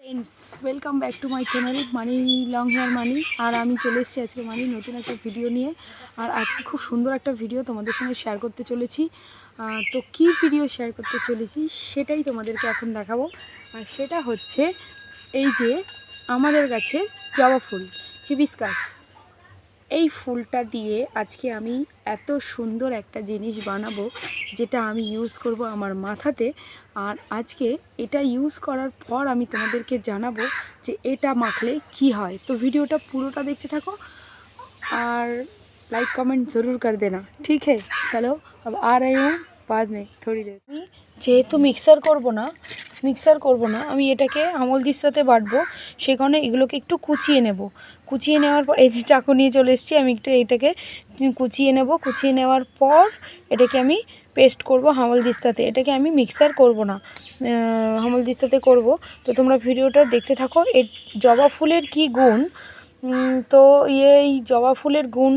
Friends, welcome back to my channel money long here money. আর আমি চলে এসেছি আজকে মানি নতুন একটা ভিডিও নিয়ে। আর আজকে খুব সুন্দর একটা ভিডিও তোমাদের সঙ্গে শেয়ার করতে চলেছি। তো কী ভিডিও শেয়ার করতে চলেছি সেটাই তোমাদেরকে এখন দেখাবো। আর সেটা হচ্ছে এই যে আমাদের কাছে জবা ফুল, হিবিস্কাস, এই ফুলটা দিয়ে আজকে আমি এত সুন্দর একটা জিনিস বানাবো যেটা আমি ইউজ করব আমার মাথাতে। আর আজকে এটা ইউজ করার পর আমি তোমাদেরকে জানাবো যে এটা মাখলে কি হয়। তো ভিডিওটা পুরোটা দেখতে থাকো আর लाइक कमेंट ज़रूर कर देना, ठीक है। चलो अब आ रही हूँ बाद में थोड़ी देर। আমি যেহেতু মিক্সার করব না আমি এটাকে আমলদির সাথে বাটবো, সে কারণে এগুলোকে একটু কুচিয়ে নেব। কুচিয়ে নেওয়ার পর এই যে চাকু নিয়ে চলে এসেছি, আমি একটু এটাকে কুচিয়ে নেব। কুচিয়ে নেওয়ার পর এটাকে আমি পেস্ট করব হামলদিস্তাতে। এটাকে আমি মিক্সার করব না, হামলদিস্তাতে করব। তো তোমরা ভিডিওটা দেখতে থাকো। এই জবা ফুলের কি গুণ, তো এই জবা ফুলের গুণ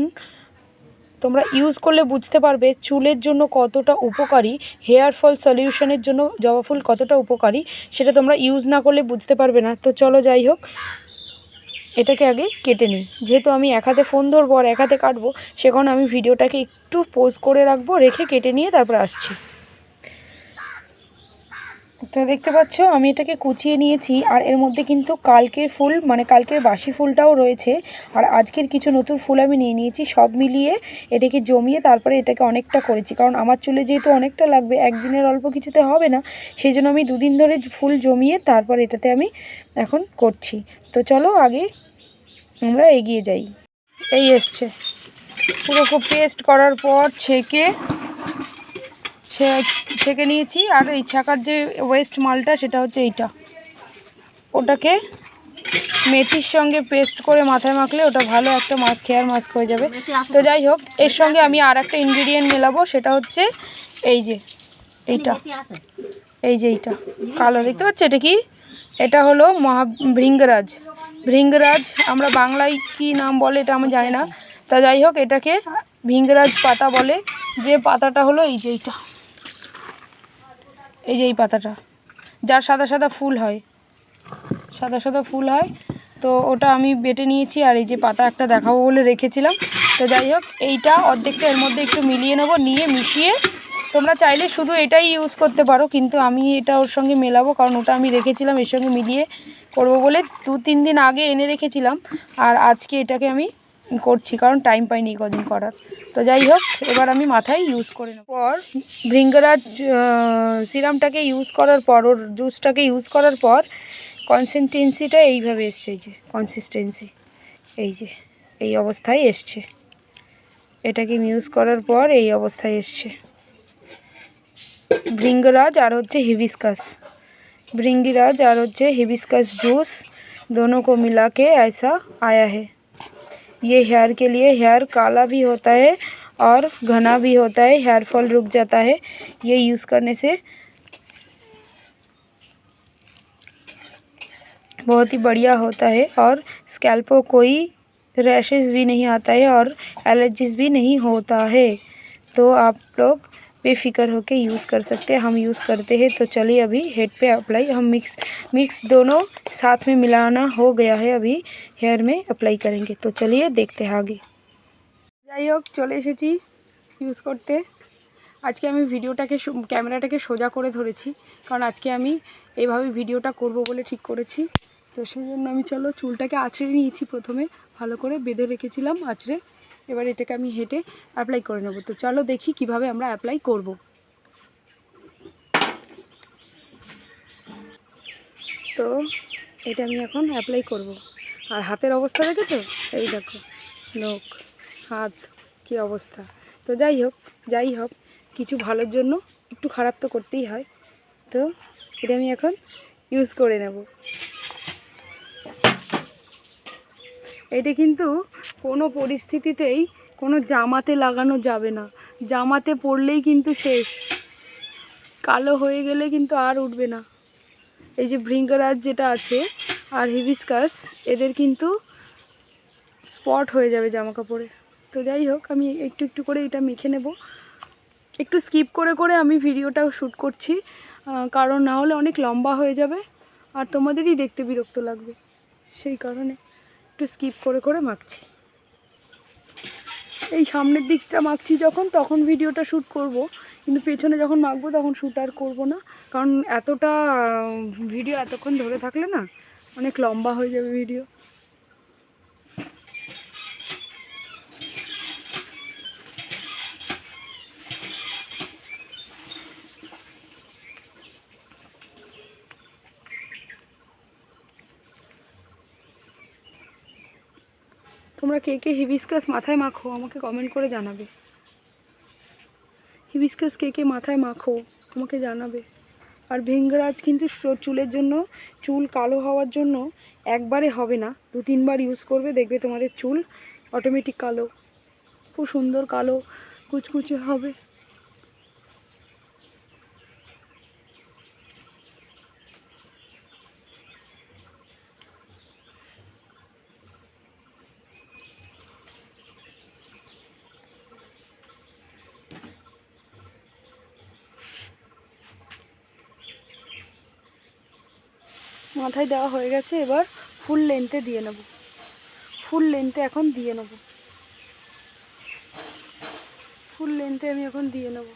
তোমরা ইউজ করলে বুঝতে পারবে চুলের জন্য কতটা উপকারী, হেয়ার ফল সলিউশনের জন্য জবা ফুল কতটা উপকারী, সেটা তোমরা ইউজ না করলে বুঝতে পারবে না। তো চলো যাই হোক, এটাকে আগে কেটে নিই। যেহেতু আমি এক হাতে ফোন ধরবো আর এক হাতে কাটবো, সে কারণে আমি ভিডিওটাকে একটু পোজ করে রাখবো, রেখে কেটে নিয়ে তারপরে আসছি। তো দেখতে পাচ্ছ আমি এটাকে কুচিয়ে নিয়েছি। আর এর মধ্যে কিন্তু কালকের ফুল মানে কালকের বাসি ফুলটাও রয়েছে, আর আজকের কিছু নতুন ফুল আমি নিয়ে নিয়েছি। সব মিলিয়ে এটাকে জমিয়ে তারপরে এটাকে অনেকটা করেছি, কারণ আমার চুলে যেহেতু অনেকটা লাগবে, একদিনের অল্প কিছুতে হবে না, সেই জন্য আমি দুদিন ধরে ফুল জমিয়ে তারপর এটাতে আমি এখন করছি। তো চলো আগে আমরা এগিয়ে যাই। এই এসছে পুরো পেস্ট করার পর ছেঁকে নিয়েছি। আর এই ছাকার যে ওয়েস্ট মালটা সেটা হচ্ছে এইটা, ওটাকে মেথির সঙ্গে পেস্ট করে মাথায় মাখলে ওটা ভালো একটা মাস্ক, হেয়ার মাস্ক হয়ে যাবে। তো যাই হোক, এর সঙ্গে আমি আর একটা ইনগ্রিডিয়েন্ট মেলাবো, সেটা হচ্ছে এই যে এইটা, এইটা কালো দেখতে পাচ্ছ, এটা কি? এটা হলো ভৃঙ্গরাজ। আমরা বাংলায় কি নাম বলে এটা আমি জানি না। তা যাই হোক, এটাকে ভৃঙ্গরাজ পাতা বলে। যে পাতাটা হলো এই যে এইটা, এই যে এই পাতাটা, যার সাদা সাদা ফুল হয়, তো ওটা আমি বেটে নিয়েছি। আর এই যে পাতা একটা দেখাবো বলে রেখেছিলাম। তো যাই হোক, এইটা অর্ধেকটা এর মধ্যে একটু মিলিয়ে নেব, নিয়ে মিশিয়ে তোমরা চাইলে শুধু এটাই ইউজ করতে পারো, কিন্তু আমি এটা ওর সঙ্গে মেলাবো, কারণ ওটা আমি রেখেছিলাম এর সঙ্গে মিলিয়ে করবো বলে 2-3 দিন আগে এনে রেখেছিলাম। আর আজকে এটাকে আমি করছি, কারণ টাইম পাইনি কদিন করার। তো যাই হোক, এবার আমি মাথায় ইউজ করে নেব। পর ভৃঙ্গরাজ সিরামটাকে ইউজ করার পর, ওর জুসটাকে ইউজ করার পর কনসিস্টেন্সিটা এইভাবে এসছে। এই যে কনসিস্টেন্সি, এই যে এই অবস্থায় এসছে। এটাকে ইউজ করার পর এই অবস্থায় এসছে। भृंगराज और होच्छे हिबिस्कस जूस दोनों को मिला के ऐसा आया है। ये हेयर के लिए, हेयर काला भी होता है और घना भी होता है, हेयर फॉल रुक जाता है। ये यूज़ करने से बहुत ही बढ़िया होता है और स्कैल्प को कोई रैशेस भी नहीं आता है और एलर्जीज भी नहीं होता है। तो आप लोग बेफिक्र होके यूज़ कर सकते हैं, हम यूज़ करते हैं। तो चलिए अभी हेड पे अप्लाई, हम मिक्स दोनों साथ में मिलाना हो गया है, अभी हेयर में अप्लाई करेंगे। तो चलिए देखते हैं आगे। যাই হোক, চলে এসেছি ইউজ করতে। আজকে আমি ক্যামেরাটাকে সোজা করে ধরেছি, কারণ আজকে আমি এইভাবে ভিডিওটা করব বলে ঠিক করেছি। তো সেই জন্য আমি চলো চুলটাকে আঁচড়ে নিয়েছি, প্রথমে ভালো করে বেঁধে রেখেছিলাম আঁচড়ে। এবার এটাকে আমি হেঁটে অ্যাপ্লাই করে নেব। তো চলো দেখি কিভাবে আমরা অ্যাপ্লাই করব। তো এটা আমি এখন অ্যাপ্লাই করব। আর হাতের অবস্থা দেখেছো? এই দেখো নখ, হাত, কী অবস্থা। তো যাই হোক কিছু ভালোর জন্য একটু খারাপ তো করতেই হয়। তো এটা আমি এখন ইউজ করে নেব। এটা কিন্তু কোনো পরিস্থিতিতেই কোনো জামাতে লাগানো যাবে না, জামাতে পরলেই কিন্তু শেষ, কালো হয়ে গেলে কিন্তু আর উঠবে না। এই যে ভৃঙ্গরাজ যেটা আছে আর হিবিস্কাস, এদের কিন্তু স্পট হয়ে যাবে জামা কাপড়ে। তো যাই হোক, আমি একটু একটু করে এটা মেখে নেব। একটু স্কিপ করে করে আমি ভিডিওটাও শ্যুট করছি, কারণ না হলে অনেক লম্বা হয়ে যাবে আর তোমাদেরই দেখতে বিরক্ত লাগবে, সেই কারণে একটু স্কিপ করে করে মাখছি। এই সামনের দিকটা মাখছি যখন, তখন ভিডিওটা শ্যুট করব, কিন্তু পেছনে যখন মাখবো তখন শ্যুট আর করবো না, কারণ এতটা ভিডিও এতক্ষণ ধরে থাকলে না অনেক লম্বা হয়ে যাবে ভিডিও। তোমরা কে কে হিবিস্কাস মাথায় মাখো আমাকে কমেন্ট করে জানাবে। হিবিস্কাস কে কে মাথায় মাখো আমাকে জানাবে। আর ভিঙ্গরাজ কিন্তু চুলের জন্য, চুল কালো হওয়ার জন্য একবারে হবে না, 2-3 বার ইউজ করবে, দেখবে তোমাদের চুল অটোমেটিক কালো, খুব সুন্দর কালো কুচকুচে হবে। মাথায় দেওয়া হয়ে গেছে, এবার ফুল লেন্থে দিয়ে নেব, ফুল লেন্থে এখন দিয়ে নেব, ফুল লেন্থে আমি এখন দিয়ে নেব।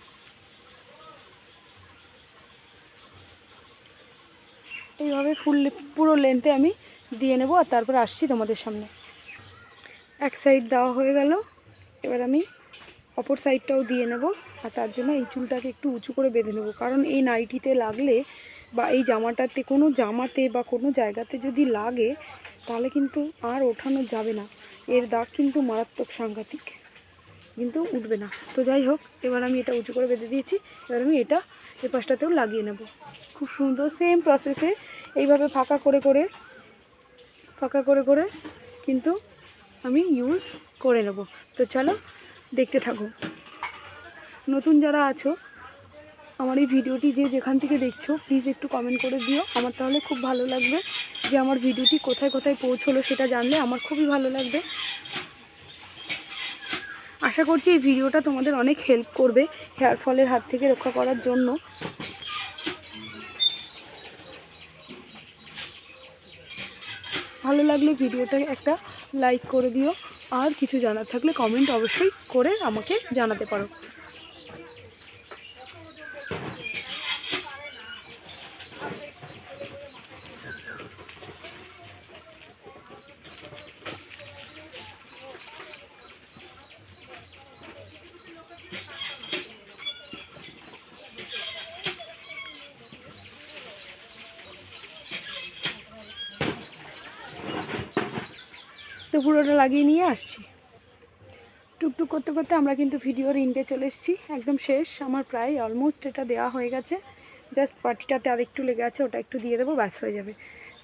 এইভাবে পুরো লেন্থে আমি দিয়ে নেব, আর তারপর আসছি তোমাদের সামনে। এক সাইড দেওয়া হয়ে গেল, এবার আমি অপর সাইডটাও দিয়ে নেব। আর তার জন্য এই চুলটাকে একটু উঁচু করে বেঁধে নেব, কারণ এই নাইটিতে লাগলে বা এই জামাটাতে, কোনো জামাতে বা কোনো জায়গাতে যদি লাগে তাহলে কিন্তু আর ওঠানো যাবে না, এর দাগ কিন্তু মারাত্মক সাংঘাতিক, কিন্তু উঠবে না। তো যাই হোক, এবার আমি এটা উঁচু করে বেঁধে দিয়েছি, এবার আমি এটা এ পাশটাতেও লাগিয়ে নেব। খুব সুন্দর সেম প্রসেসে এইভাবে ফাঁকা করে করে কিন্তু আমি ইউজ করে নেব। তো চলো দেখতে থাকো। নতুন যারা আছো আমার এই ভিডিওটি যে যেখান থেকে দেখছো প্লিজ একটু কমেন্ট করে দিও, আমার তাহলে খুব ভালো লাগবে, যে আমার ভিডিওটি কোথায় কোথায় পৌঁছলো সেটা জানলে আমার খুবই ভালো লাগবে। আশা করছি এই ভিডিওটা তোমাদের অনেক হেল্প করবে হেয়ার ফলের হাত থেকে রক্ষা করার জন্য। ভালো লাগলে ভিডিওটা একটা লাইক করে দিও, আর কিছু জানার থাকলে কমেন্ট অবশ্যই করে আমাকে জানাতে পারো। তো পুরোটা লাগিয়ে নিয়ে আসছি। টুকটুক করতে করতে আমরা কিন্তু ভিডিওর এন্ডে চলে এসেছি, একদম শেষ আমার, প্রায় অলমোস্ট এটা দেওয়া হয়ে গেছে, জাস্ট পাটিটাতে আর একটু লেগে আছে, ওটা একটু দিয়ে দেবো, ব্যাস হয়ে যাবে।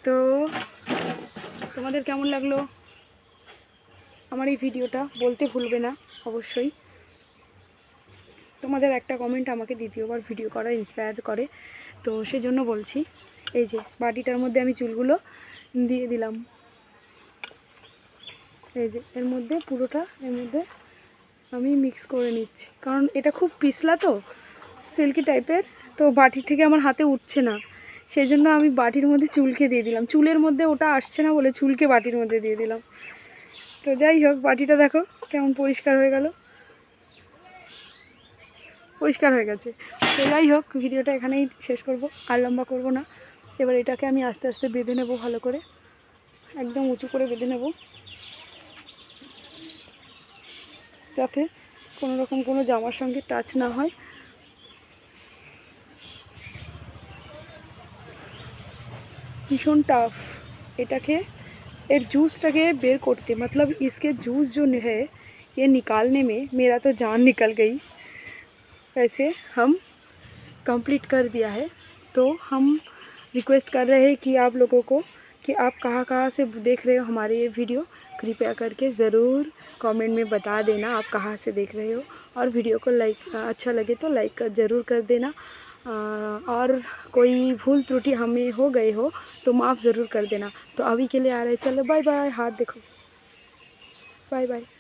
তো তোমাদের কেমন লাগলো আমার এই ভিডিওটা বলতে ভুলবে না অবশ্যই। তোমাদের একটা কমেন্ট আমাকে দ্বিতীয়বার ভিডিও করা ইন্সপায়ার করে, তো সেজন্য বলছি। এই যে বাটিটার মধ্যে আমি চুলগুলো দিয়ে দিলাম, এই যে এর মধ্যে পুরোটা এর মধ্যে আমি মিক্স করে নিচ্ছি, কারণ এটা খুব পিছলা তো সিল্কি টাইপের, তো বাটি থেকে আমার হাতে উঠছে না, সেই জন্য আমি বাটির মধ্যে চুলকে দিয়ে দিলাম, চুলের মধ্যে ওটা আসছে না বলে চুলকে বাটির মধ্যে দিয়ে দিলাম। তো যাই হোক, বাটিটা দেখো কেমন পরিষ্কার হয়ে গেল, পরিষ্কার হয়ে গেছে। তো যাই হোক, ভিডিওটা এখানেই শেষ করব, আর লম্বা করব না। এবার এটাকে আমি আস্তে আস্তে বেঁধে নেব, ভালো করে একদম উঁচু করে বেঁধে নেব, যাতে কোনো রকম কোনো জামার সঙ্গে টাচ না হয়। ভীষণ টাফ এটাকে, এর जूसটাকে बेर करते, मतलब इसके जूस जो है ये निकालने में मेरा तो जान निकल गई। वैसे हम कंप्लीट कर दिया है, तो हम रिक्वेस्ट कर रहे हैं कि आप लोगों को कि आप कहाँ कहाँ से देख रहे हो हमारे ये वीडियो, कृपया करके ज़रूर कमेंट में बता देना आप कहाँ से देख रहे हो, और वीडियो को लाइक अच्छा लगे तो लाइक ज़रूर कर देना, और कोई भूल त्रुटि हमें हो गए हो तो माफ़ ज़रूर कर देना। तो अभी के लिए आ रहे, चलो बाय बाय, हाथ देखो, बाय बाय।